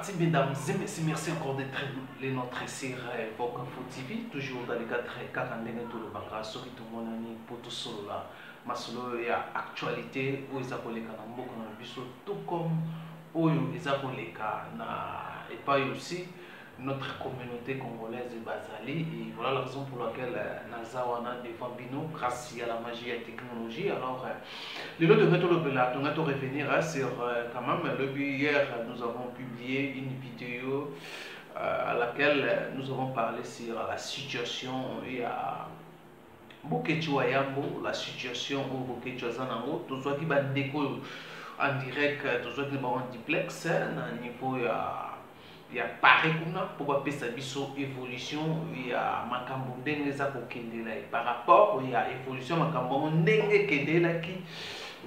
parti, mesdames et messieurs, merci encore d'être les nôtres sur Vogue Info TV, toujours dans les cadres 40 tout le bagage, ce qui tout le monde a pour tout cela. Mais il y a actualité où ils appellent les canambos, tout comme où ils appellent les canambos, et pas aussi notre communauté congolaise de Bazali. Et voilà la raison pour laquelle Nazawana devant Bino, grâce à la magie et la technologie. Alors, le lot de méthode de revenir sur quand même, hier, nous avons publié une vidéo à laquelle nous avons parlé sur la situation. Il y a Boketu Ayambo, la situation où Boketu Azanango, tout ce qui va décoller en direct, tout ce qui va en duplex, à niveau il y a pareil pour appeler sa évolution, il y a makambo ndenge za kokendela par rapport il y a évolution makambo ndenge kendela qui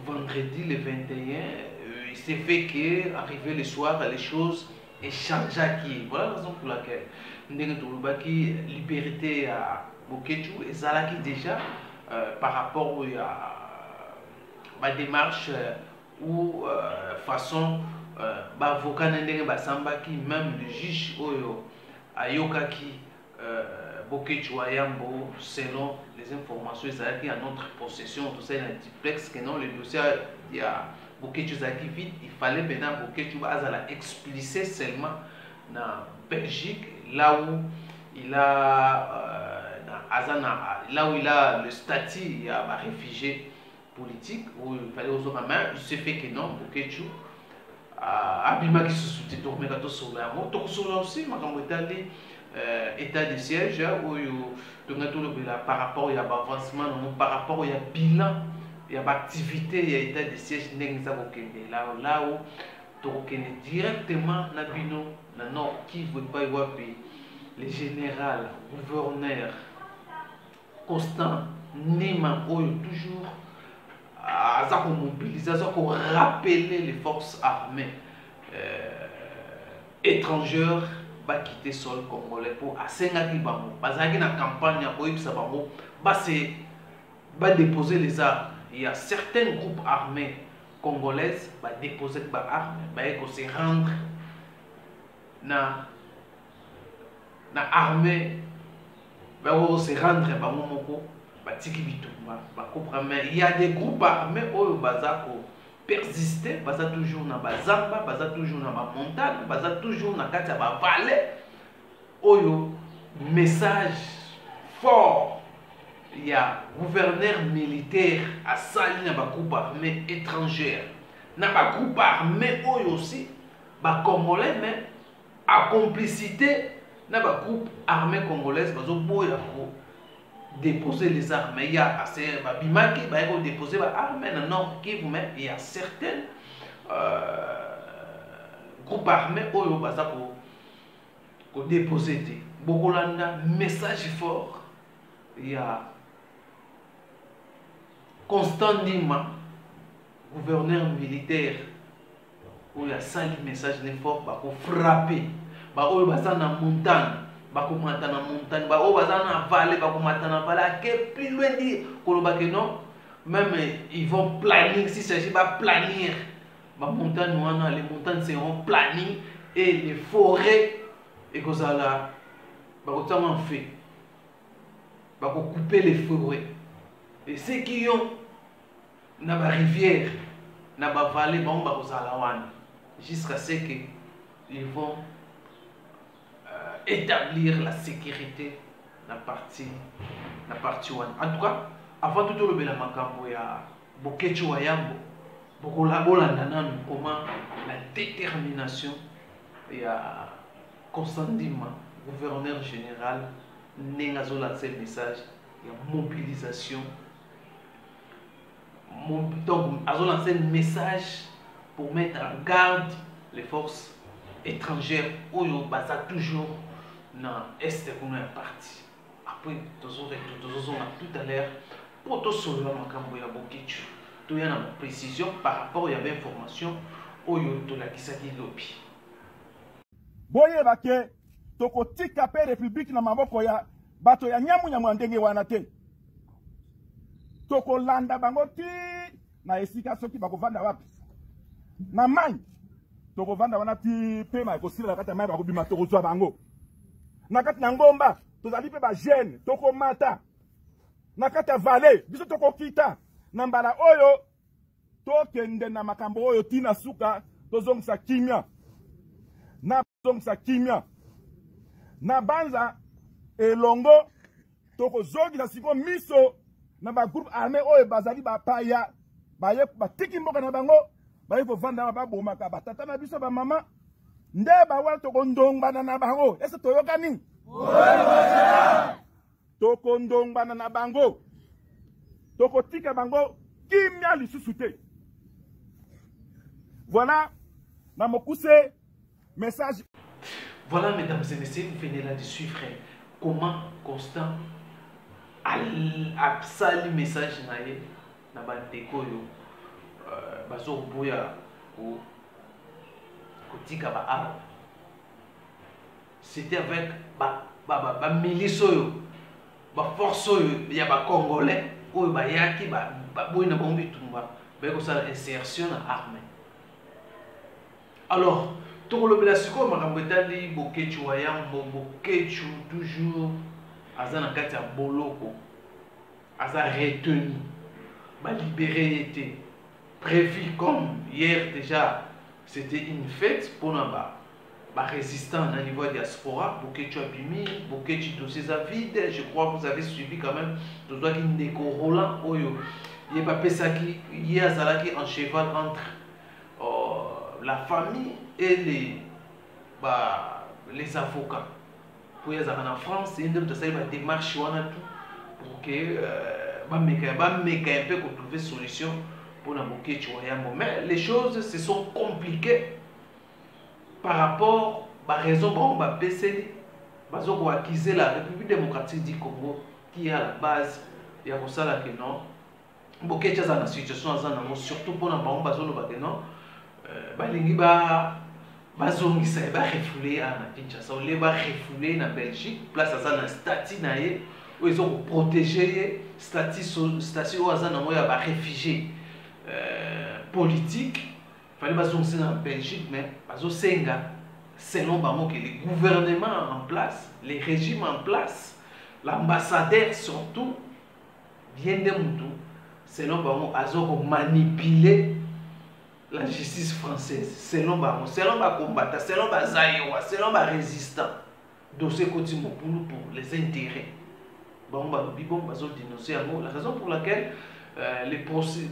vendredi le 21 il s'est fait que arrivé le soir les choses échangent qui voilà la raison pour laquelle ndenge tolobaki liberté à Boketu et zalaki déjà par rapport il y a ma démarche ou façon avocat ndenge basambaki même le juge oyo ayokaki Boketu Ayambo selon les informations ezalaki à notre possession tout ça un duplex que non le dossier il y a Boketu ezalaki vite il fallait maintenant Boketu azala expliciter seulement na Belgique là où il a là où il a le statut il y a réfugié politique où il fallait aux autres mains il se fait que non Boketu abima qui se soutient donc mais quand on sur la moto aussi makambo etali état de siège où donc tout le par rapport il y a avancement par rapport il y a bilan il y a activité il y a état de siège ndenge ça kokende là où tokende directement na bino na nord qui veut pas y voir les général gouverneur Constant Nima oyo toujours à mobiliser, à rappeler les forces armées étrangères va quitter le sol congolais pour assenga qui bango. Parce que dans la campagne, va déposer les armes. Il y a certains groupes armés congolaises va déposer les armes, va se rendre na armée, va se rendre mais il y a des groupes armés où bazako persister, baza toujours na bazamba, baza toujours na montagne, baza toujours na kati ba vallée. Oyo message fort. Il y a gouverneur militaire à sali na ba groupe armé étrangère. Na ba groupe armé oyo aussi ba congolais mais à complicité na ba groupe armé congolaise bazo boya ko déposer les armes. Il y a assez Bimaki, il faut déposer les armes dans le nord Kivu, mais il y a certains groupes armés qui ont déposé. Bokolanda, message fort. Il y a Constant Nima, gouverneur militaire, où il y a 5 messages forts pour frapper. Il y a dans montagne. Bakomata na montagne ba o bazana vallée bakomata na vallée que plus loin dire kolobake non même ils vont planir si s'agit pas planir ba montagne wana les montagnes seront planées et les forêts et kozala bakotama en fait bakouper les forêts et ceux qui ont na ba rivière na ba vallée ba bakozala wana jusqu'à ce que ils vont établir la sécurité la partie one. En tout cas, avant tout le bela makambo ya Boketu Ayambo, beaucoup la bolanda comment la détermination ya Constant Ndima, gouverneur général, nengazo lancer message ya mobilisation. Donc, azo lancer un message pour mettre en garde les forces étrangères où ils basent toujours dans l'Est de la partie. Après, tout à l'heure, pour tout ce que vous avez tout y a une précision par rapport à l'information où vous avez dit lobby. Boye bake, toko tika pe république na maboko ya bato ya nyamu ndenge wana te. Toko landa bango ti na esika soki bakovanda wapi. Na mai tokovanda wana ti pema ekosila na kati ya mai bakobima tokozwa bango na kati na ngomba tozali mpe bagene tokomata na kati ya vale biso tokokita na mbala oyo tokende na makambo oyo tina suka tozongisa kimia na banza elongo tokozongisa siko miso na bagroupe armé oyo bazali bapaya baye batiki mboka na bango baye kovanda babomaka batata na biso bamama nde bawana tokondongbana na bango ese toyokani tokondongbana na bango tokotika bango kimia lisusu te. Voilà na mokuse message. Voilà, mesdames et messieurs, vous venez là de suivre comment Constant a sali message naye na bandeko yo bazo boya ko kotika ba arabe. C'était avec ba milice yo ba force yo ya ba congolais oyo ba yaki ba boy na bombi tumba ba ko sala insertion na armée. Alors tout le monde siko makambo etali bokechu wayambo bokechu toujours azana kati ya boloko aza retenu ba libéré était prévu comme hier déjà c'était une fête pour naba ba résistant au niveau diaspora bokechu abimi bokechu dossiers à vide. Je crois que vous avez suivi quand même tout doit qui ndeko Roland oyo il pas pesaki hier azalaki en cheval entre la famille et les avocats. Pour les en France, c'est une démarche pour que un peu pour trouver solution pour la moquer. Mais les choses se sont compliquées par rapport à la raison pour la PCD. Parce qu'on a acquis la République démocratique du Congo qui est à la base. Il y a pour ça que non. Beaucoup de choses dans la situation, surtout pour la non. Balingi bazongisa ba refoulé na Kinshasa ou ba refoulé na Belgique place ça na statut na ye où ils ont protégé statut au azana moya ba réfugié politique fallait bazongisa na Belgique mais bazosenga selon bamo que les gouvernements en place les régimes en place l'ambassadeur surtout viennent de mutu selon bamo azoko manipuler la justice française, selon les combattants, selon les Zaïwa, selon les résistants, dossier côté pour les intérêts. Bon, dénoncer la raison pour laquelle les procès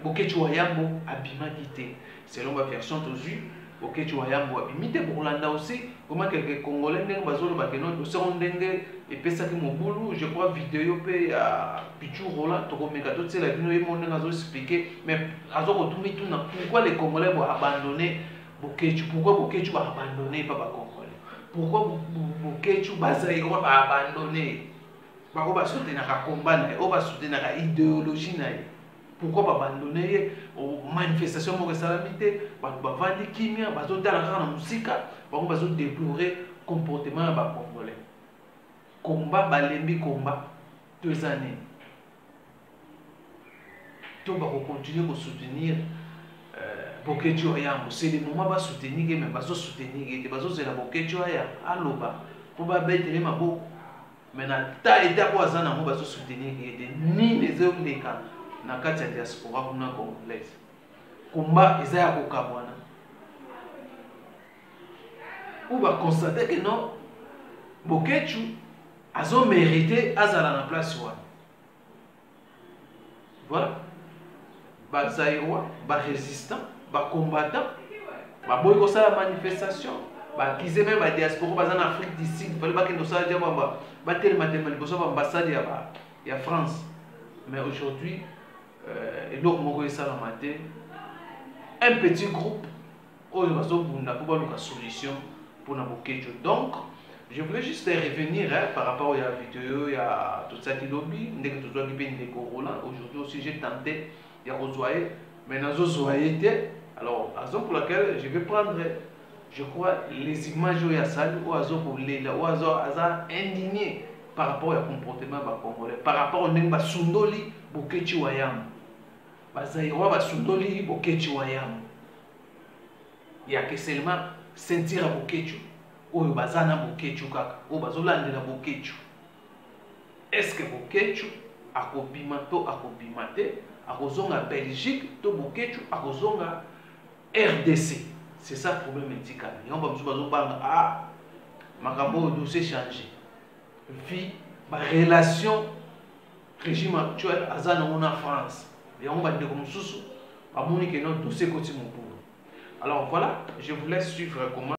Bokechuayambo abima quitté. Selon ma version toujours, Bokechuayambo abimité pour l'Anda aussi. Comment quelques Congolais n'ont pas besoin de non dossier ondenge et puis ça qui mon boulot, je crois vidéo pe à Pichu Roland, to comme gâteau c'est la vidéo ils m'ont expliqué mais azo retourner tout pourquoi les Congolais vont abandonner Bokechu, pourquoi Bokechu va abandonner pas Congolais, pourquoi Bokechu Bazaïro va abandonner ba ko ba soutenir ka combat na o ba soutenir ka idéologie na pourquoi pas abandonner aux manifestations pour salamité ba vandi kimia ba zo dala na musika ba ko ba zo déplorer comportement ba Congolais combat balembi combat 2 années tout va continuer à soutenir Bokechu Ayambo. C'est le moment de soutenir mais pas soutenir et pas c'est la Bokechu Ayambo aloba pour pas bête les mabo maintenant ta et ta quoi ça na mo ba soutenir ni les hommes les cas na kati ya diaspora kuna congolaise combat ezaya ko kabwana ou va constater que non Bokechu azo mérité azala na place wa voilà ba zaïwa ba résistant ba combattant ba boy ko sala manifestation ba kize même ba diaspora ba en Afrique du Sud fallait pas que nous ça ba tel matematique ko so ba ambassade ya France mais aujourd'hui et donc mon ça la matin un petit groupe où nous avons une solution pour la Bokechu. Donc je voulais juste revenir par rapport à la vidéo, il y a tout ça qui lobby, dès que tu dois gagner des Roland. Aujourd'hui aussi j'ai tenté de rejoindre, mais dans les alors la raison pour laquelle je vais prendre, je crois, les images où il y a ça, où il y a indigné par rapport au comportement congolais, par rapport au Sundoli Bokechu Wayam, Bazaïwa Sundoli Bokechu Wayam. il y a que seulement sentir bokechu oyo bazana bokechu kaka o bazolandela bokechu. Est-ce que bokechu akobima to akobima te akozonga Belgique to bokechu akozonga RDC? C'est ça le problème médical. Et on va dire makambo dossier changé. Vie ma relation régime actuel azana on en France. Et on va dire comme sous à mon que notre dossier continue. Alors voilà, je vous laisse suivre comment